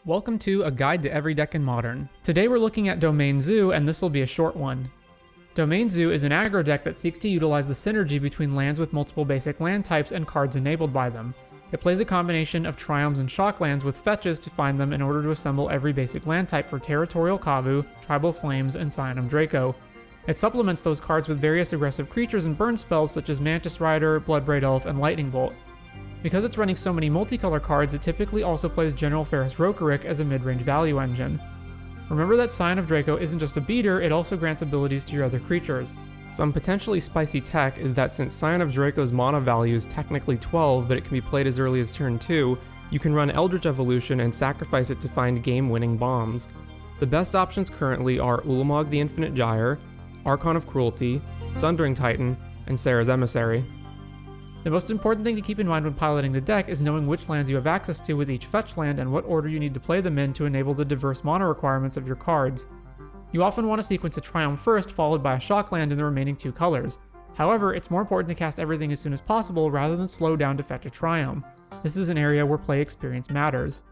Welcome to A Guide to Every Deck in Modern. Today we're looking at Domain Zoo, and this will be a short one. Domain Zoo is an aggro deck that seeks to utilize the synergy between lands with multiple basic land types and cards enabled by them. It plays a combination of Triomes and Shock lands with fetches to find them in order to assemble every basic land type for Territorial Kavu, Tribal Flames, and Scion of Draco. It supplements those cards with various aggressive creatures and burn spells such as Mantis Rider, Bloodbraid Elf, and Lightning Bolt. Because it's running so many multicolor cards, it typically also plays General Ferrous Rokerrick as a mid-range value engine. Remember that Scion of Draco isn't just a beater, it also grants abilities to your other creatures. Some potentially spicy tech is that since Scion of Draco's mana value is technically 12, but it can be played as early as turn 2, you can run Eldritch Evolution and sacrifice it to find game-winning bombs. The best options currently are Ulamog the Infinite Gyre, Archon of Cruelty, Sundering Titan, and Serra's Emissary. The most important thing to keep in mind when piloting the deck is knowing which lands you have access to with each fetch land and what order you need to play them in to enable the diverse mana requirements of your cards. You often want to sequence a Triumph first, followed by a Shock land in the remaining two colors. However, it's more important to cast everything as soon as possible rather than slow down to fetch a Triumph. This is an area where play experience matters.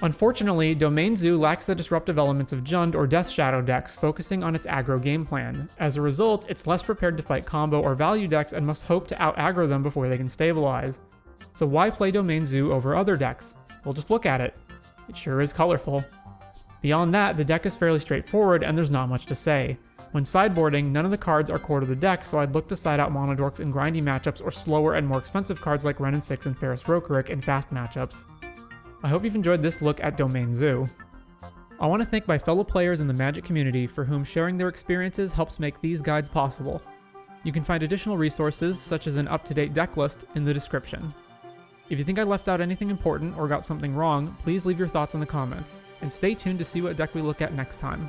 Unfortunately, Domain Zoo lacks the disruptive elements of Jund or Death Shadow decks, focusing on its aggro game plan. As a result, it's less prepared to fight combo or value decks and must hope to out-aggro them before they can stabilize. So why play Domain Zoo over other decks? Well, just look at it. It sure is colorful. Beyond that, the deck is fairly straightforward and there's not much to say. When sideboarding, none of the cards are core to the deck, so I'd look to side out Monodorks in grindy matchups or slower and more expensive cards like Wrenn and 6 and Ferrous Rokerrick in fast matchups. I hope you've enjoyed this look at Domain Zoo. I want to thank my fellow players in the Magic community for whom sharing their experiences helps make these guides possible. You can find additional resources, such as an up-to-date deck list, in the description. If you think I left out anything important or got something wrong, please leave your thoughts in the comments, and stay tuned to see what deck we look at next time.